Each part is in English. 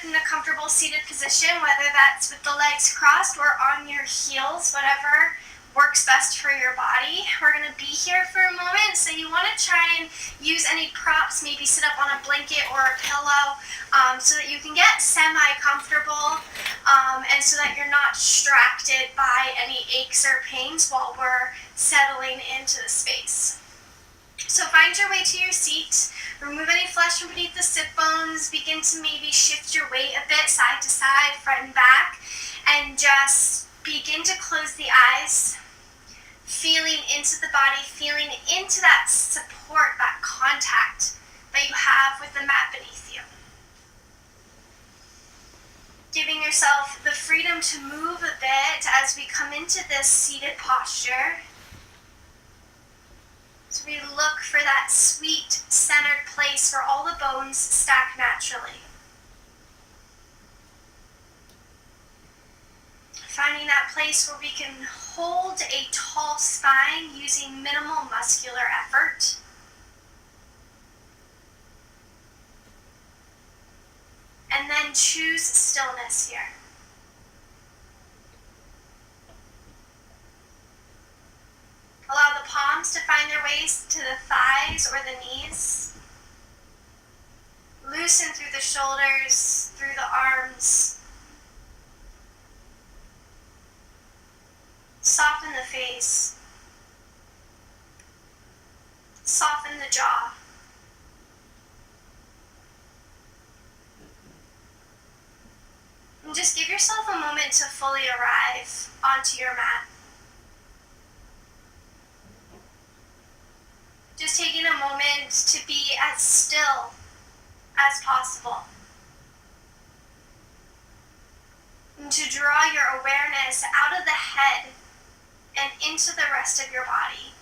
in a comfortable seated position, whether that's with the legs crossed or on your heels, whatever works best for your body. We're going to be here for a moment, so you want to try and use any props, maybe sit up on a blanket or a pillow, so that you can get semi-comfortable, and so that you're not distracted by any aches or pains while we're settling into the space. So find your way to your seat, remove any flesh from beneath the sit bones, begin to maybe shift your weight a bit side to side, front and back, and just begin to close the eyes, feeling into the body, feeling into that support, that contact that you have with the mat beneath you. Giving yourself the freedom to move a bit as we come into this seated posture. So we look for that sweet, centered place where all the bones stack naturally. Finding that place where we can hold a tall spine using minimal muscular effort. And then choose stillness here. Allow the palms to find their ways to the thighs or the knees. Loosen through the shoulders, through the arms. Soften the face. Soften the jaw. And just give yourself a moment to fully arrive onto your mat. Just taking a moment to be as still as possible. And to draw your awareness out of the head and into the rest of your body.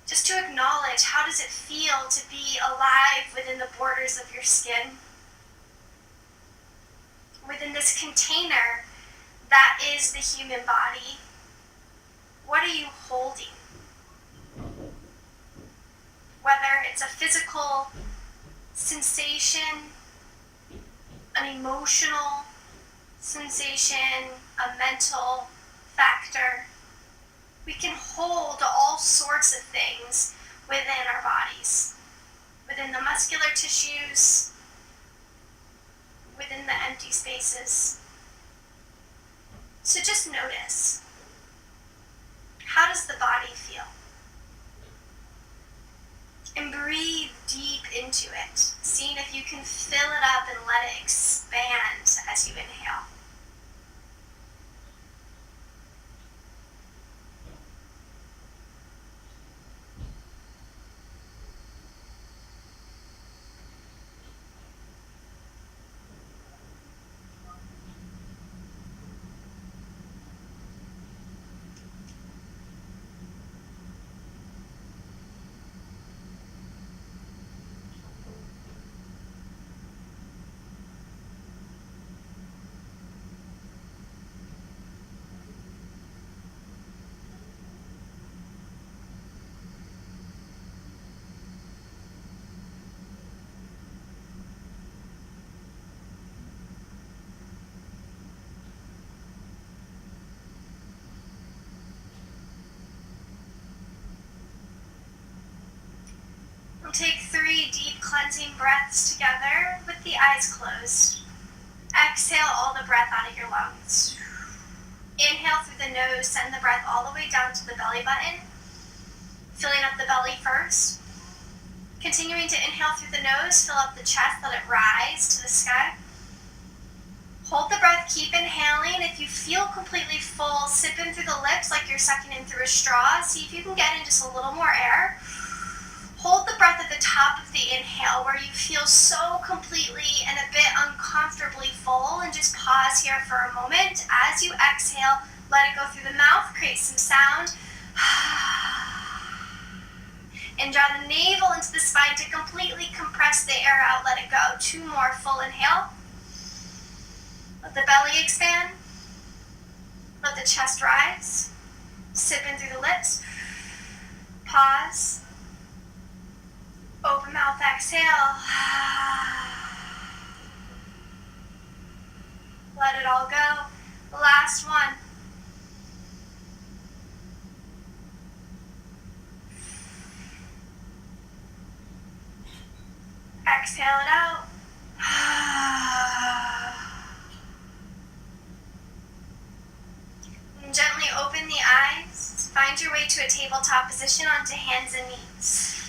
Just to acknowledge, how does it feel to be alive within the borders of your skin? Within this container that is the human body. What are you holding? Whether it's a physical sensation, an emotional sensation, a mental factor, we can hold all sorts of things within our bodies, within the muscular tissues, within the empty spaces. So just notice, how does the body feel? And breathe deep into it, seeing if you can fill it up and let it expand as you inhale. We'll take 3 deep cleansing breaths together with the eyes closed. Exhale all the breath out of your lungs. Inhale through the nose, send the breath all the way down to the belly button, filling up the belly first. Continuing to inhale through the nose, fill up the chest, let it rise to the sky. Hold the breath, keep inhaling. If you feel completely full, sip in through the lips like you're sucking in through a straw. See if you can get in just a little more air. Hold the breath at the top of the inhale where you feel so completely and a bit uncomfortably full, and just pause here for a moment. As you exhale, let it go through the mouth, create some sound. And draw the navel into the spine to completely compress the air out, let it go. 2 more, full inhale. Let the belly expand. Let the chest rise. Sip in through the lips. Pause. Open mouth, exhale. Exhale it out. And gently open the eyes. Find your way to a tabletop position onto hands and knees.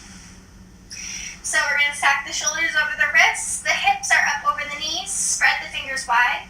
So we're going to stack the shoulders over the wrists. The hips are up over the knees. Spread the fingers wide.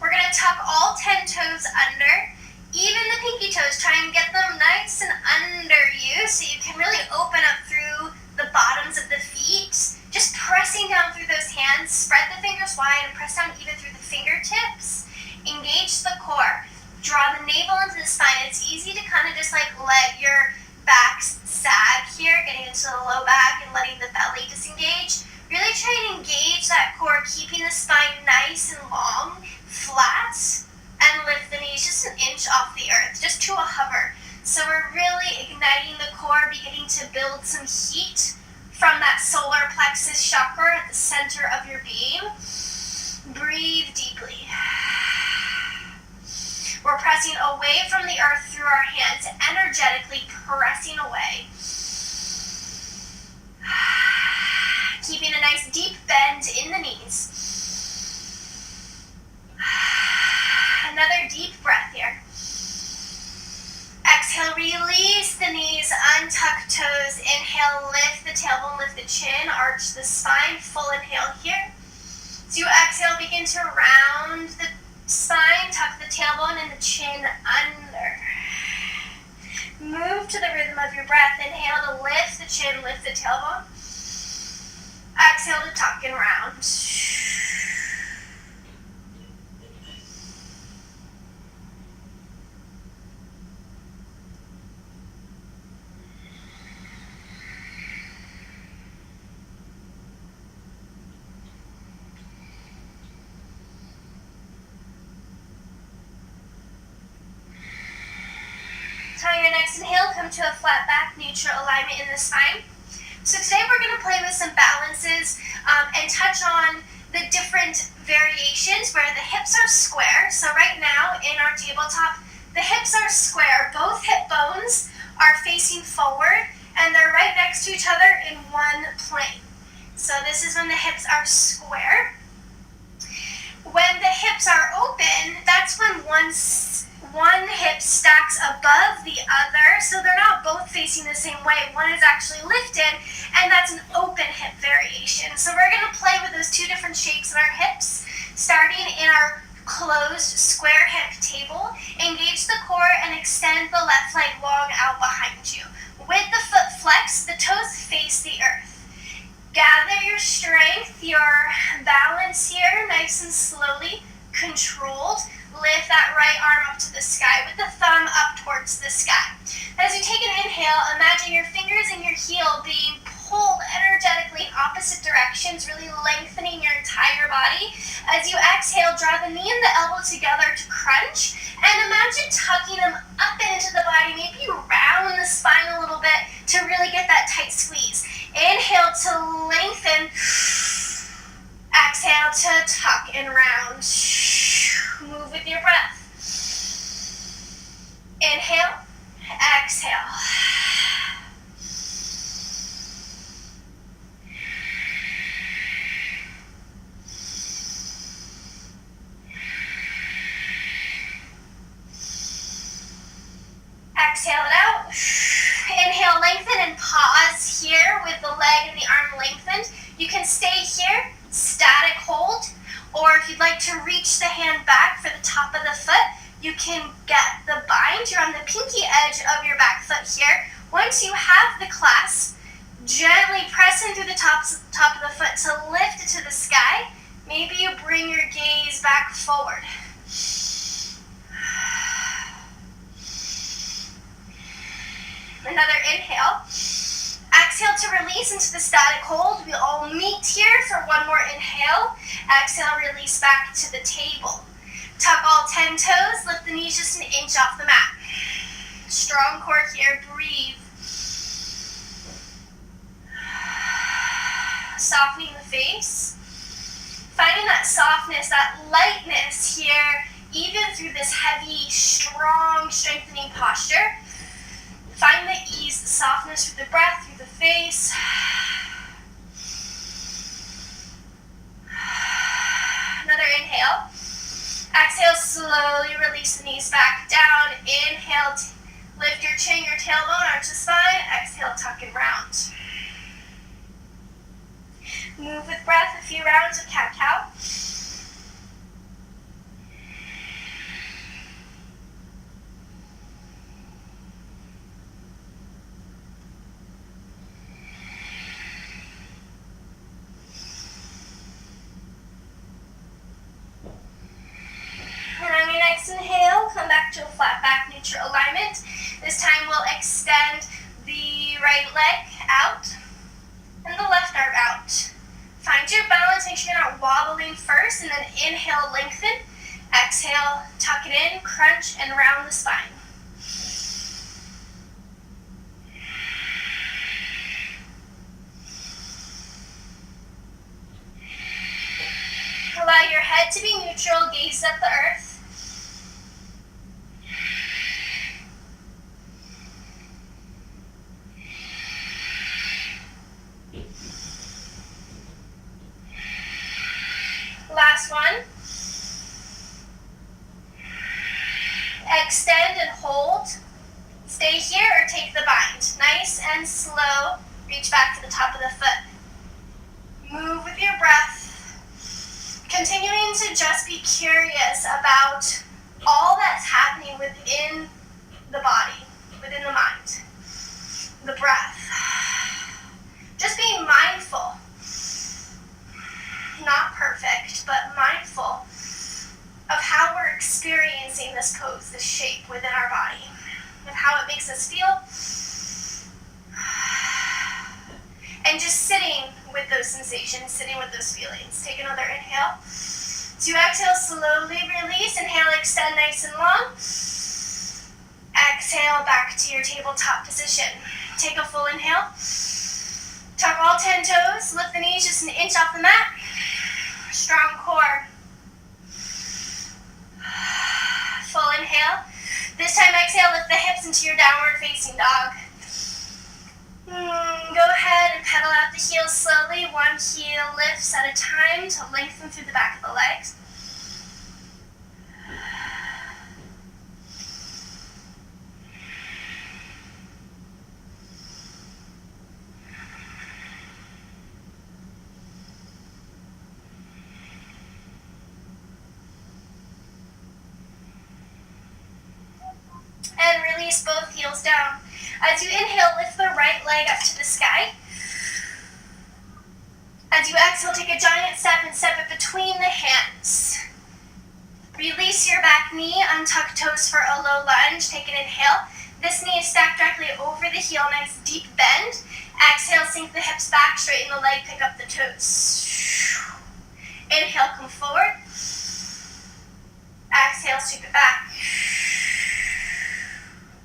We're going to tuck all 10 toes under. Even the pinky toes, try and get them nice and under you so you can really open up through the bottoms of the feet. Just pressing down through those hands. Spread the fingers wide and press down even through the fingertips. Engage the core. Draw the navel into the spine. It's easy to kind of just like let your back sag here, getting into the low back and letting the belly disengage. Really try and engage that core, keeping the spine nice and long, flat, and lift the knees just an inch off the earth, just to a hover. So we're really igniting the core, beginning to build some heat from that solar plexus chakra at the center of your being. Breathe deeply. We're pressing away from the earth through our hands, energetically pressing away. Keeping a nice deep bend in the knees. Another deep breath here. Exhale, release the knees, untuck toes. Inhale, lift the tailbone, lift the chin, arch the spine. Full inhale here. So you exhale, begin to round the spine, tuck the tailbone and the chin under. Move to the rhythm of your breath. Inhale to lift the chin, lift the tailbone. Exhale to tuck and round. So on your next inhale, come to a flat back, neutral alignment in the spine. So today we're going to play with some balances and touch on the different variations where the hips are square. So right now in our tabletop, the hips are square. Both hip bones are facing forward and they're right next to each other in one plane. So this is when the hips are square. When the hips are open, that's when one hip stacks above the other, so they're not both facing the same way. One is actually lifted, and that's an open hip variation. So we're going to play with those two different shapes in our hips, starting in our closed square hip table. Engage the core and extend the left leg long out behind you. With the foot flexed, the toes face the earth. Gather your strength, your balance here, nice and slowly, controlled. Lift that right arm up to the sky with the thumb up towards the sky. As you take an inhale, imagine your fingers and your heel being pulled energetically in opposite directions, really lengthening your entire body. As you exhale, draw the knee and the elbow together to crunch, and imagine tucking them up into the body. Maybe you round the spine a little bit to really get that tight squeeze. Inhale to lengthen. Exhale to tuck and round. Move with your breath. Inhale, exhale. Exhale it out. Inhale, lengthen and pause here with the leg and the arm lengthened. You can stay here, static hold. Or if you'd like to reach the hand back for the top of the foot, you can get the bind. You're on the pinky edge of your back foot here. Once you have the clasp, gently press in through the top of the foot to lift it to the sky. Maybe you bring your gaze back forward. Another inhale. Exhale to release into the static hold. We all meet here for one more inhale. Exhale, release back to the table. Tuck all 10 toes, lift the knees just an inch off the mat. Strong core here, breathe. Softening the face. Finding that softness, that lightness here, even through this heavy, strong, strengthening posture. Find the ease, the softness through the breath, through the face. chain your tailbone, arch the spine. Exhale, tuck and round. Move with breath, a few rounds of cat-cow. And on your next inhale, come back to a flat back, neutral alignment. This time we'll extend the right leg out and the left arm out. Find your balance, make sure you're not wobbling first, and then inhale, lengthen. Exhale, tuck it in, crunch, and round the spine. Allow your head to be neutral, gaze at the earth. Last one. Extend and hold. Stay here or take the bind. Nice and slow. Reach back to the top of the foot. Move with your breath. Continuing to just be curious about all that's happening within the body, within the mind, the breath. Just being mindful. Not perfect, but mindful of how we're experiencing this pose, this shape within our body, of how it makes us feel, and just sitting with those sensations, sitting with those feelings. Take another inhale. As you exhale, slowly release. Inhale, extend nice and long. Exhale, back to your tabletop position. Take a full inhale. Tuck all 10 toes, lift the knees just an inch off the mat. Strong core. Full inhale. This time exhale, lift the hips into your downward facing dog. Go ahead and pedal out the heels slowly. One heel lifts at a time to lengthen through the back of the legs. And release both heels down. As you inhale, lift the right leg up to the sky. As you exhale, take a giant step and step it between the hands. Release your back knee, untuck toes for a low lunge. Take an inhale. This knee is stacked directly over the heel, nice deep bend. Exhale, sink the hips back, straighten the leg, pick up the toes. Inhale, come forward. Exhale, sweep it back.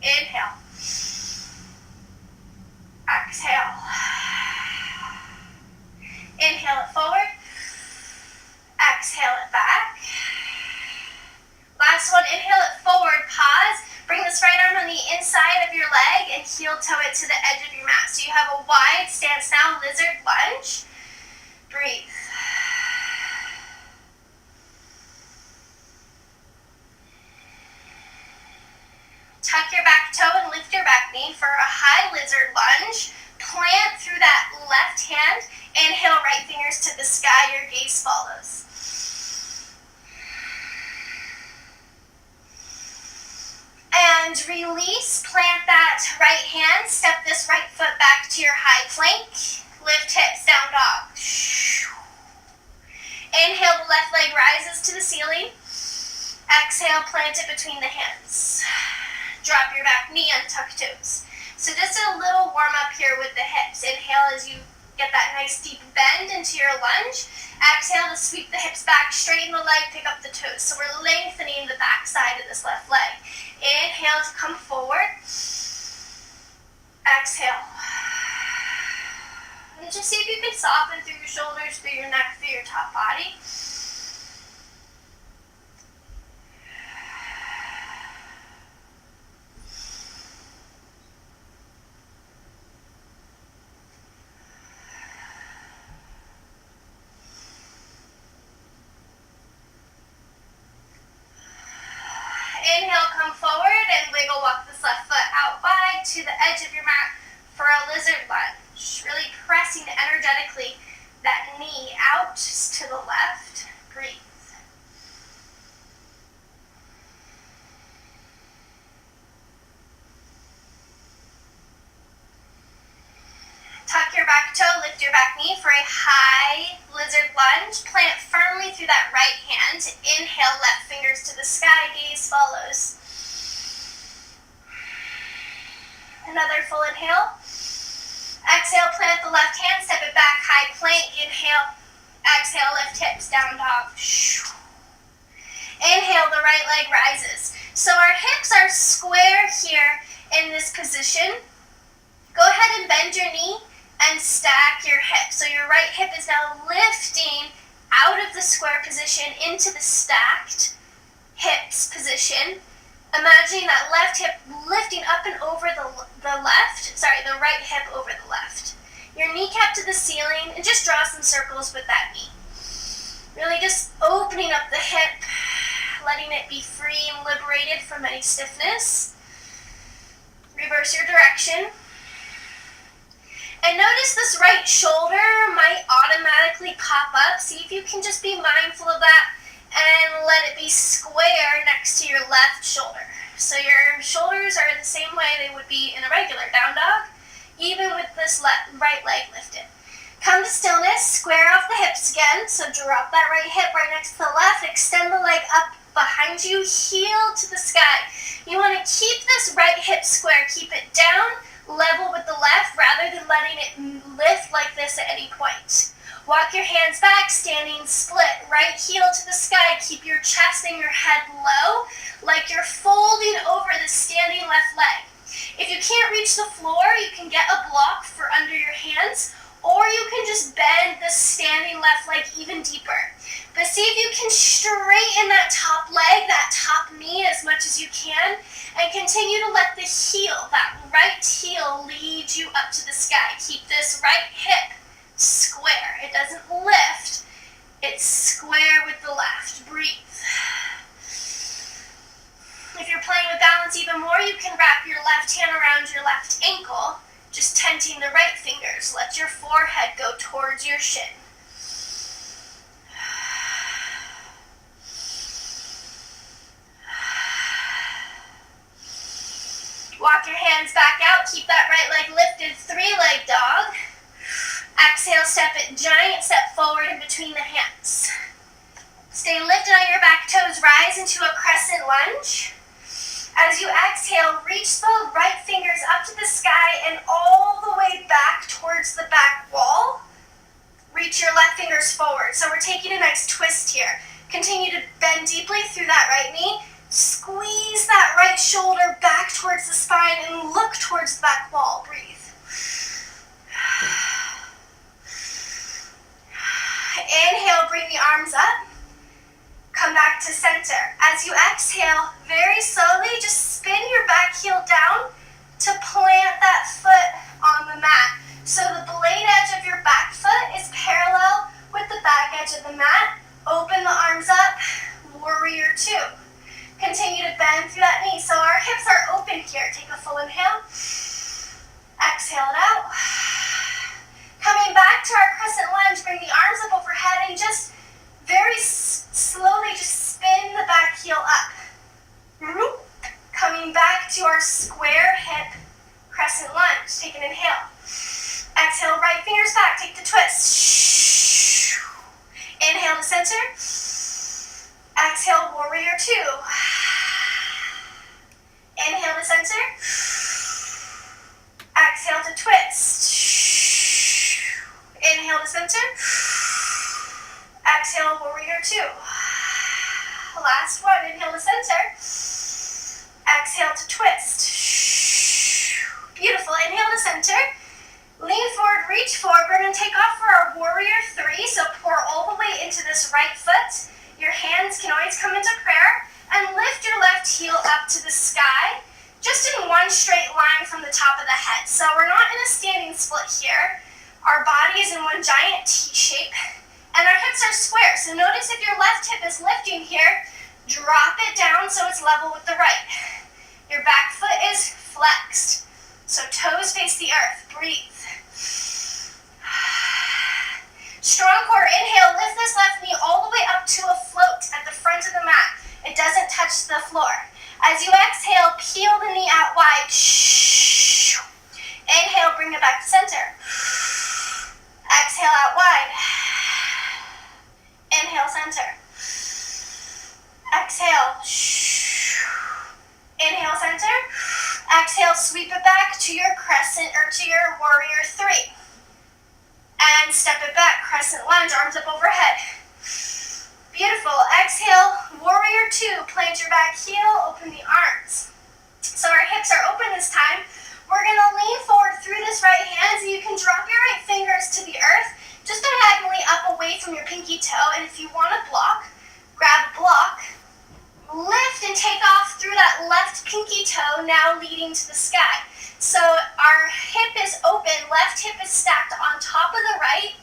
Inhale. Exhale. Inhale it forward. Exhale it back. Last one, inhale it forward, pause. Bring this right arm on the inside of your leg and heel toe it to the edge of your mat. So you have a wide stance now, lizard lunge. Breathe. Tuck your back toe and lift your back knee for a high lizard lunge. Plant through that left hand. Inhale, right fingers to the sky. Your gaze follows. And release. Plant that right hand. Step this right foot back to your high plank. Lift hips, down dog. Inhale, the left leg rises to the ceiling. Exhale, plant it between the hands. Drop your back knee, untuck toes. So just a little warm up here with the hips. Inhale as you get that nice deep bend into your lunge. Exhale to sweep the hips back, straighten the leg, pick up the toes. So we're lengthening the back side of this left leg. Inhale to come forward. Exhale. And just see if you can soften through your shoulders, through your neck, through your top body. Inhale, come forward and wiggle walk this left foot out wide to the edge of your mat for a lizard lunge. Really pressing energetically that knee out to the left. Breathe. Tuck your back toe, lift your back knee for a high lizard lunge. Plant firmly through that right hand. Inhale, left fingers to the sky, gaze follows. Another full inhale. Exhale, plant the left hand, step it back, high plank. Inhale, exhale, lift hips, down dog. Inhale, the right leg rises. So our hips are square here in this position. Go ahead and bend your knee and stack your hip. So your right hip is now lifting out of the square position into the stacked hips position. Imagining that left hip lifting up and over the right hip over the left. Your kneecap to the ceiling, and just draw some circles with that knee. Really just opening up the hip, letting it be free and liberated from any stiffness. Reverse your direction. And notice this right shoulder might automatically pop up. See if you can just be mindful of that and let it be square next to your left shoulder. So your shoulders are the same way they would be in a regular down dog, even with this right leg lifted. Come to stillness, square off the hips again. So drop that right hip right next to the left, extend the leg up behind you, heel to the sky. You want to keep this right hip square, keep it down, level with the left, rather than letting it lift like this at any point. Walk your hands back, standing split, right heel to the sky. Keep your chest and your head low, like you're folding over the standing left leg. If you can't reach the floor, you can get a block for under your hands, or you can just bend the standing left leg even deeper. But see if you can straighten that top leg, that top knee as much as you can, and continue to let the heel, that right heel, lead you up to the sky. Keep this right hip square. It doesn't lift, it's square with the left. Breathe. If you're playing with balance even more, you can wrap your left hand around your left ankle, just tenting the right fingers. Let your forehead go towards your shin. Walk your hands back out, keep that right leg lifted, three-leg dog. Exhale, step it, giant step forward in between the hands. Stay lifted on your back toes, rise into a crescent lunge. As you exhale, reach the right fingers up to the sky and all the way back towards the back wall. Reach your left fingers forward. So we're taking a nice twist here. Continue to bend deeply through that right knee. Squeeze that right shoulder back towards the spine and look towards the back wall. Breathe. Inhale, bring the arms up. Come back to center. As you exhale, very slowly, just spin your back heel down to plant that foot on the mat. So the blade edge of your back foot is parallel with the back edge of the mat. Open the arms up, warrior two. Continue to bend through that knee. So our hips are open here. Take a full inhale. Exhale it out. Coming back to our crescent lunge, bring the arms up overhead and just very slowly just spin the back heel up. Coming back to our square hip crescent lunge. Take an inhale. Exhale, right fingers back. Take the twist. Inhale to center. Exhale, warrior two. Inhale to center. Exhale to twist. Inhale to center. Exhale, warrior two. Last one, inhale to center. Exhale to twist. Beautiful, inhale to center. Lean forward, reach forward. We're going to take off for our warrior three. So pour all the way into this right foot. Your hands can always come into prayer. And lift your left heel up to the sky. Just in one straight line from the top of the head. So we're not in a standing split here. Our body is in one giant T shape. And our hips are square. So notice if your left hip is lifting here, Drop it down so it's level with the right. Your back foot is flexed. So toes face the earth. Breathe. Strong core. Inhale, lift this left knee all the way up to a float at the front of the mat. It doesn't touch the floor. As you exhale, peel the knee out wide. Inhale, bring it back to center. Exhale out wide. Inhale, center. Exhale. Inhale, center. Exhale, sweep it back to your crescent or to your warrior three. And step it back, crescent lunge, arms up overhead. Beautiful. Exhale, warrior two. Plant your back heel, open the arms. So our hips are open this time. We're going to lean forward through this right hand, so you can drop your right fingers to the earth, just diagonally up away from your pinky toe. And if you want to block, grab a block, lift and take off through that left pinky toe, now leading to the sky. So our hip is open, left hip is stacked on top of the right,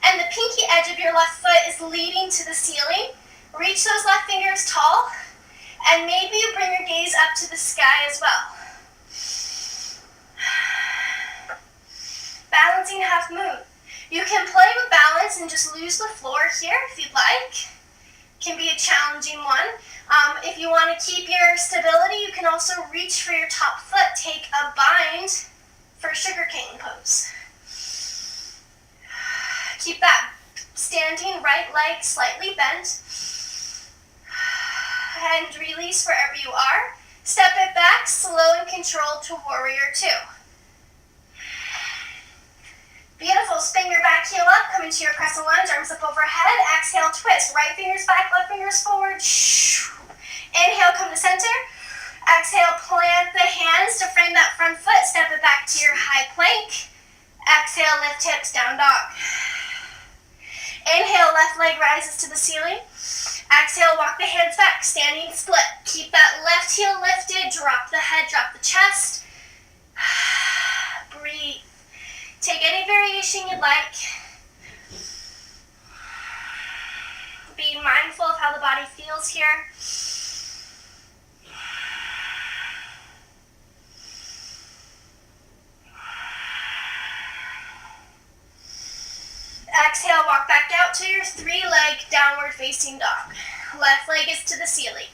and the pinky edge of your left foot is leading to the ceiling. Reach those left fingers tall, and maybe you bring your gaze up to the sky as well. Balancing half moon. You can play with balance and just lose the floor here if you'd like. Can be a challenging one. If you want to keep your stability, you can also reach for your top foot. Take a bind for sugarcane pose. Keep that standing right leg slightly bent. And release wherever you are. Step it back, slow and controlled to warrior two. Beautiful. Spin your back heel up, come into your crescent lunge, arms up overhead. Exhale, twist. Right fingers back, left fingers forward. Inhale, come to center. Exhale, plant the hands to frame that front foot. Step it back to your high plank. Exhale, lift hips, down dog. Inhale, left leg rises to the ceiling. Exhale, walk the hands back, standing split. Keep that left heel lifted, drop the head, drop the chest. Breathe. Take any variation you'd like. Being mindful of how the body feels here. Exhale, walk back out to your three-leg downward facing dog. Left leg is to the ceiling.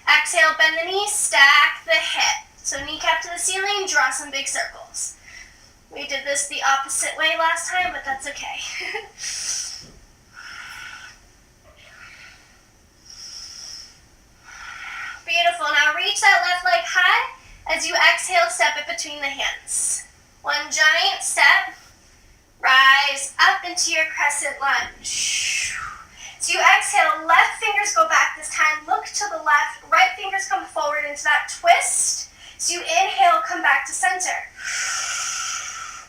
Exhale, bend the knee, stack the hip. So kneecap to the ceiling, draw some big circles. We did this the opposite way last time, but that's okay. Beautiful. Now reach that left leg high. As you exhale, step it between the hands. One giant step. Rise up into your crescent lunge. So you exhale, left fingers go back this time. Look to the left. Right fingers come forward into that twist. So you inhale, come back to center.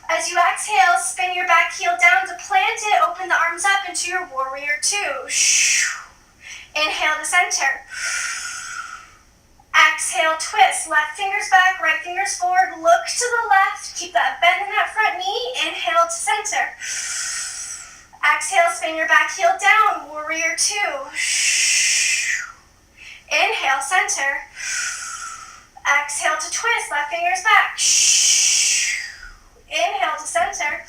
As you exhale, spin your back heel down to plant it. Open the arms up into your warrior two. Inhale to center. Exhale, twist. Left fingers back, right fingers forward. Look to the left. Keep that bend in that front knee. Inhale to center. Exhale, spin your back heel down. Warrior two. Inhale, center. Exhale to twist. Left fingers back. Inhale to center.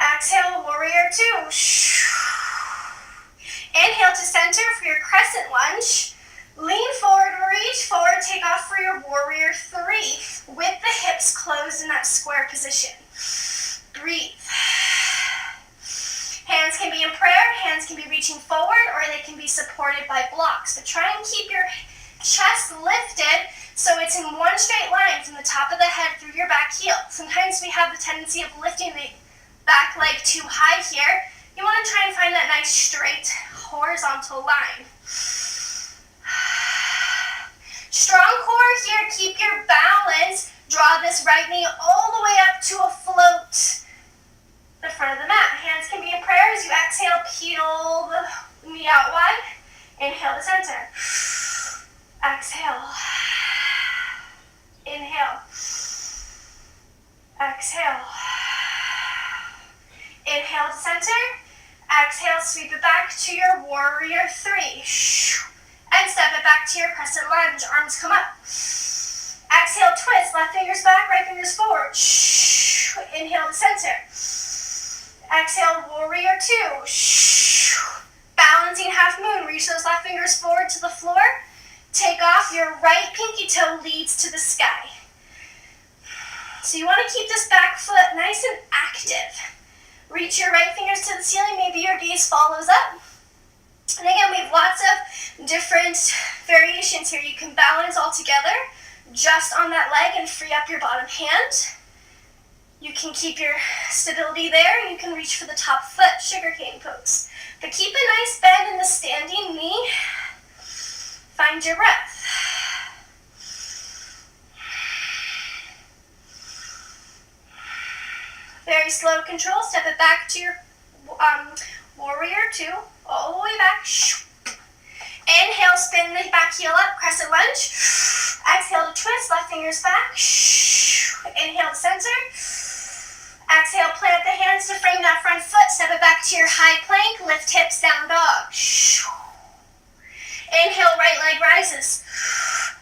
Exhale, warrior two. Inhale to center for your crescent lunge. Lean forward, reach forward, take off for your warrior three with the hips closed in that square position. Breathe. Hands can be in prayer, hands can be reaching forward, or they can be supported by blocks. But try and keep your chest lifted so it's in one straight line from the top of the head through your back heel. Sometimes we have the tendency of lifting the back leg too high here. You want to try and find that nice straight horizontal line. Strong core here, keep your balance. Draw this right knee all the way up to a float. The front of the mat. Hands can be in prayer. As you exhale, peel the knee out wide. Inhale to center. Exhale. Inhale. Exhale. Inhale to center. Exhale, sweep it back to your warrior three. And step it back to your crescent lunge. Arms come up. Exhale, twist. Left fingers back, right fingers forward. Inhale to center. Exhale, warrior two. Balancing half moon. Reach those left fingers forward to the floor. Take off. Your right pinky toe leads to the sky. So you want to keep this back foot nice and active. Reach your right fingers to the ceiling. Maybe your gaze follows up. And again, we have lots of different variations here. You can balance all together just on that leg and free up your bottom hand. You can keep your stability there. You can reach for the top foot, sugarcane pose. But keep a nice bend in the standing knee. Find your breath. Very slow control. Step it back to your warrior two. All the way back. Inhale, spin the back heel up, crescent lunge. Exhale to twist, left fingers back. Inhale to center. Exhale, plant the hands to frame that front foot. Step it back to your high plank. Lift hips, down dog. Inhale, right leg rises.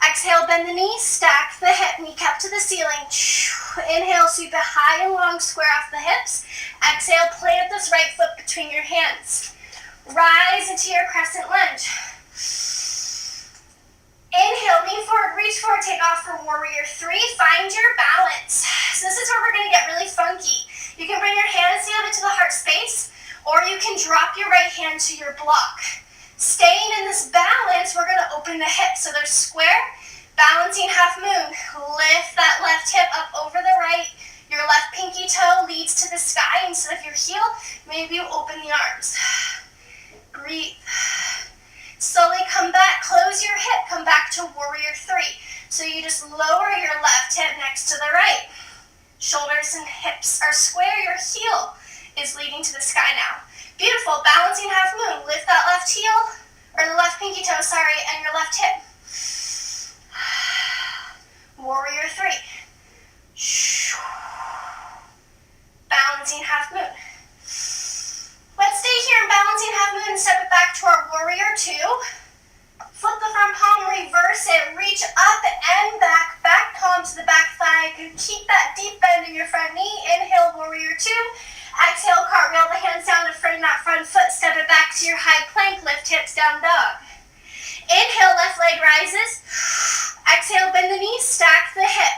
Exhale, bend the knees, stack the hip, kneecap to the ceiling. Inhale, sweep it high and long, square off the hips. Exhale, plant this right foot between your hands. Rise into your crescent lunge. Inhale, lean forward, reach forward, take off for warrior three. Find your balance. So this is where we're going to get really funky. You can bring your hands together to the heart space, or you can drop your right hand to your block. Staying in this balance, we're going to open the hips. So there's square, balancing half moon. Lift that left hip up over the right. Your left pinky toe leads to the sky instead of your heel. Maybe you open the arms. Breathe. Slowly come back, close your hip, come back to warrior three. So you just lower your left hip next to the right. Shoulders and hips are square, your heel is leading to the sky now. Beautiful, balancing half moon. Lift that left heel, or the left pinky toe, sorry, and your left hip. Warrior three. Balancing half moon. Let's stay here in balancing half moon and step it back to our warrior two. Flip the front palm, reverse it, reach up and back, back palm to the back thigh. Keep that deep bend in your front knee. Inhale, warrior two. Exhale, cartwheel the hands down to frame that front foot. Step it back to your high plank. Lift hips, down dog. Inhale, left leg rises. Exhale, bend the knees, stack the hip.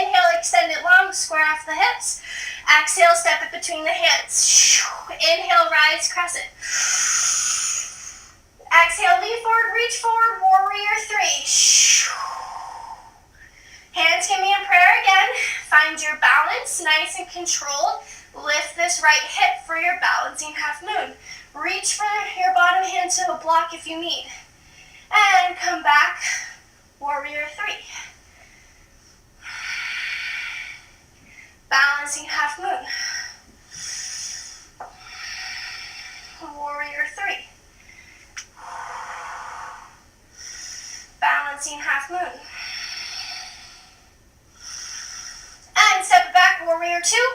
Inhale, extend it long, square off the hips. Exhale, step it between the hands. Inhale, rise, crescent. Exhale, lean forward, reach forward, warrior three. Hands can be in prayer again. Find your balance, nice and controlled. Lift this right hip for your balancing half moon. Reach for your bottom hand to a block if you need. And come back, warrior three. Balancing half moon. Warrior three. Balancing half moon. And step it back, warrior two.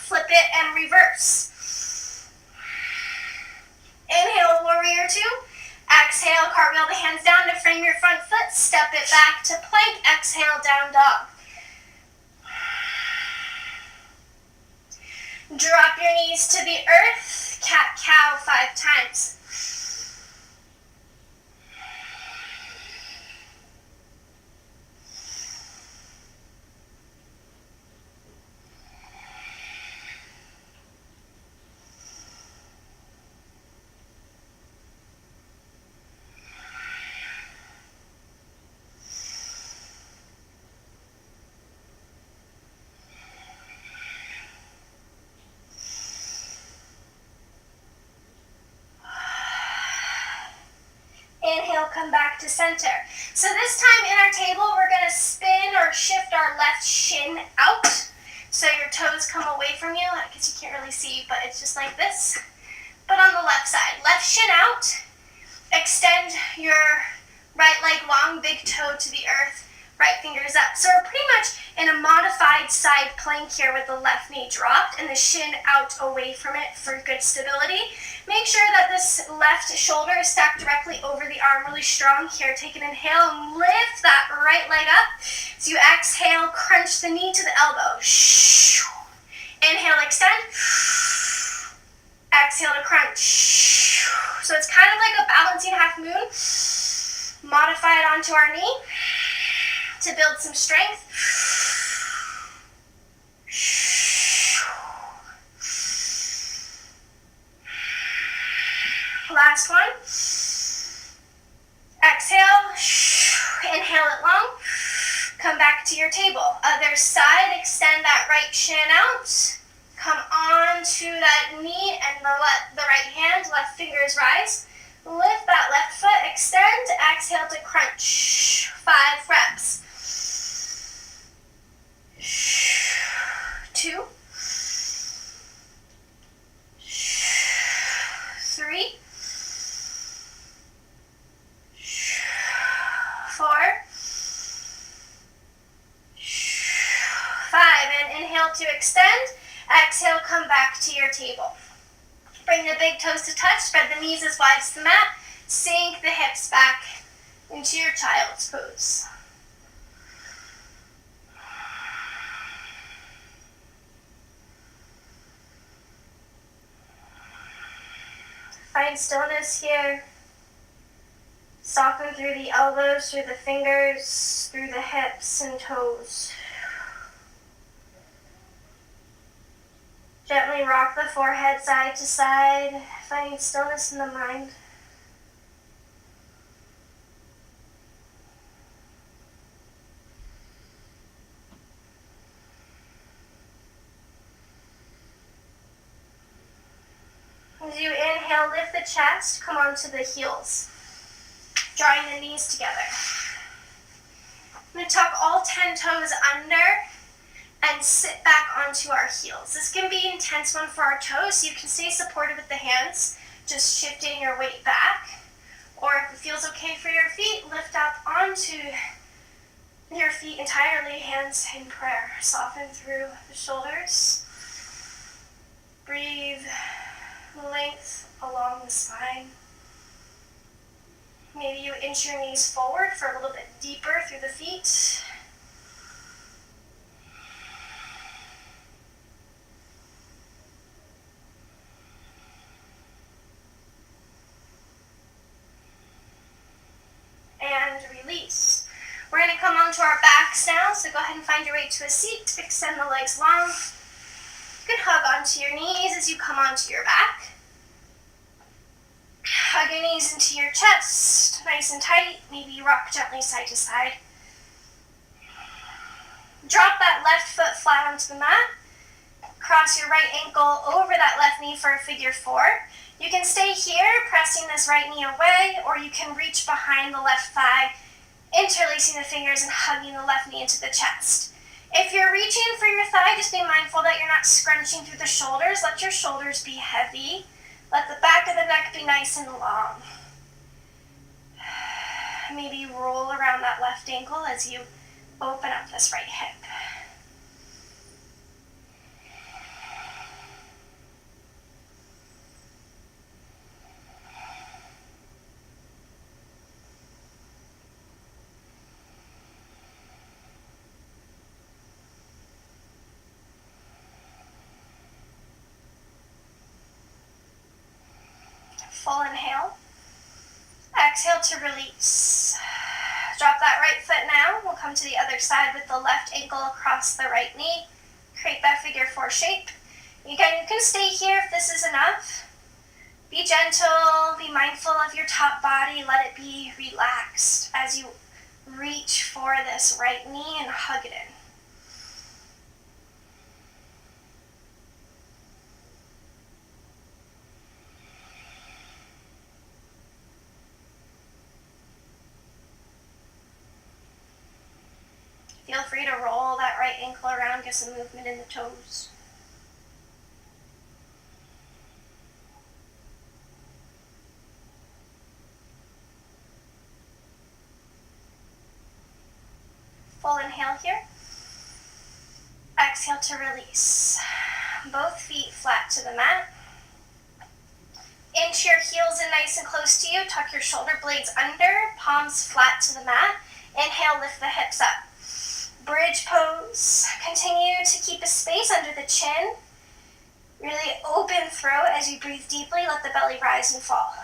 Flip it and reverse. Inhale, warrior two. Exhale, cartwheel the hands down to frame your front foot. Step it back to plank. Exhale, down dog. Drop your knees to the earth. Cat-cow 5 times. Inhale, come back to center. So this time in our table, we're going to spin or shift our left shin out. So your toes come away from you. I guess you can't really see, but it's just like this. But on the left side, left shin out. Extend your right leg long, big toe to the earth. right finger's up. So we're pretty much in a modified side plank here with the left knee dropped and the shin out away from it for good stability. Make sure that this left shoulder is stacked directly over the arm, really strong here. Take an inhale and lift that right leg up. So you exhale, crunch the knee to the elbow. Inhale, extend. Exhale to crunch. So it's kind of like a balancing half moon. Modify it onto our knee to build some strength. Last one. Exhale. Inhale it long. Come back to your table. Other side, extend that right shin out. Come on to that knee and the right hand, left fingers rise. Lift that left foot, extend, exhale to crunch. 5 reps. 2, 3, 4, 5. And inhale to extend. Exhale, come back to your table. Bring the big toes to touch, spread the knees as wide as the mat. Sink the hips back into your child's pose. Find stillness here. Soften through the elbows, through the fingers, through the hips and toes. Gently rock the forehead side to side, finding stillness in the mind. As you inhale, lift the chest, come onto the heels, drawing the knees together. I'm going to tuck all 10 toes under and sit back onto our heels. This can be an intense one for our toes, so you can stay supported with the hands, just shifting your weight back. Or if it feels okay for your feet, lift up onto your feet entirely, hands in prayer. Soften through the shoulders. Breathe length along the spine. Maybe you inch your knees forward for a little bit deeper through the feet. And release. We're going to come onto our backs now, so go ahead and find your way to a seat. Extend the legs long. You can hug onto your knees as you come onto your back. Hug your knees into your chest, nice and tight. Maybe you rock gently side to side. Drop that left foot flat onto the mat. Cross your right ankle over that left knee for a figure 4. You can stay here, pressing this right knee away, or you can reach behind the left thigh, interlacing the fingers and hugging the left knee into the chest. If you're reaching for your thigh, just be mindful that you're not scrunching through the shoulders. Let your shoulders be heavy. Let the back of the neck be nice and long. Maybe roll around that left ankle as you open up this right hip. Full inhale. Exhale to release. Drop that right foot now. We'll come to the other side with the left ankle across the right knee. Create that figure 4 shape. Again, you can stay here if this is enough. Be gentle, be mindful of your top body. Let it be relaxed as you reach for this right knee and hug it in. Feel free to roll that right ankle around, get some movement in the toes. inhale here. Exhale to release. Both feet flat to the mat. Inch your heels in nice and close to you. Tuck your shoulder blades under, palms flat to the mat. Inhale, lift the hips up. Bridge pose. Continue to keep a space under the chin. Really open throat as you breathe deeply. Let the belly rise and fall.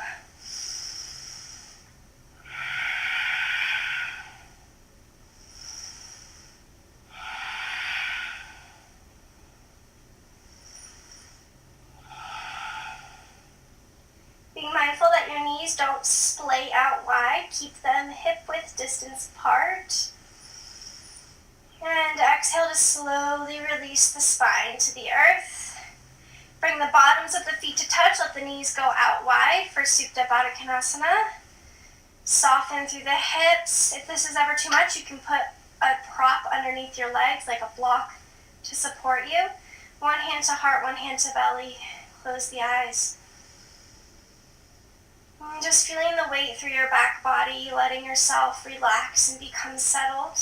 Being mindful that your knees don't splay out wide. Keep them hip-width distance apart. And exhale to slowly release the spine to the earth. Bring the bottoms of the feet to touch. Let the knees go out wide for Supta Baddha Konasana. Soften through the hips. If this is ever too much, you can put a prop underneath your legs, like a block to support you. One hand to heart, one hand to belly. Close the eyes. And just feeling the weight through your back body, letting yourself relax and become settled.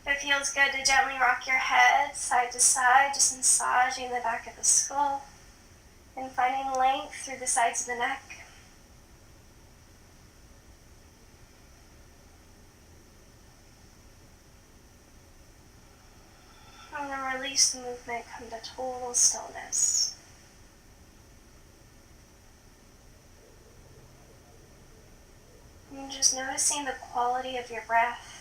If it feels good to gently rock your head side to side, just massaging the back of the skull and finding length through the sides of the neck. And then release the movement, come to total stillness. And just noticing the quality of your breath.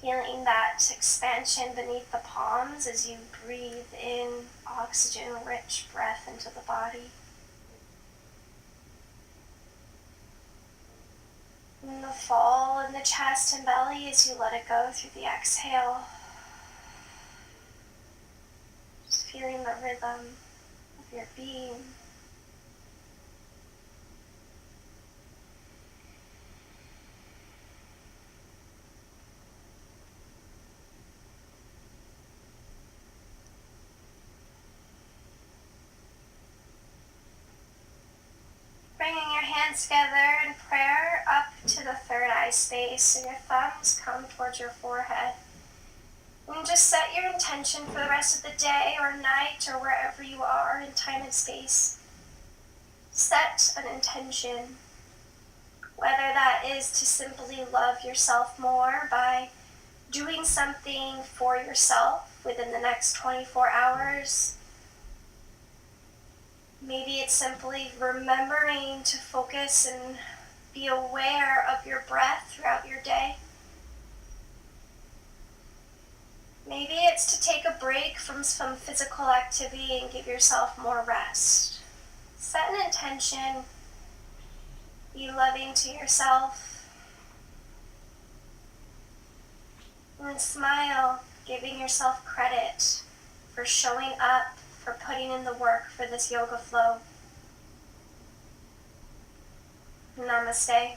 Feeling that expansion beneath the palms as you breathe in oxygen-rich breath into the body. And the fall in the chest and belly as you let it go through the exhale. Just feeling the rhythm of your being. Bringing your hands together in prayer up to the third eye space, so your thumbs come towards your forehead. And just set your intention for the rest of the day or night or wherever you are in time and space. Set an intention, whether that is to simply love yourself more by doing something for yourself within the next 24 hours. Maybe it's simply remembering to focus and be aware of your breath throughout your day. Maybe it's to take a break from some physical activity and give yourself more rest. Set an intention. Be loving to yourself. And smile, giving yourself credit for showing up, for putting in the work for this yoga flow. Namaste.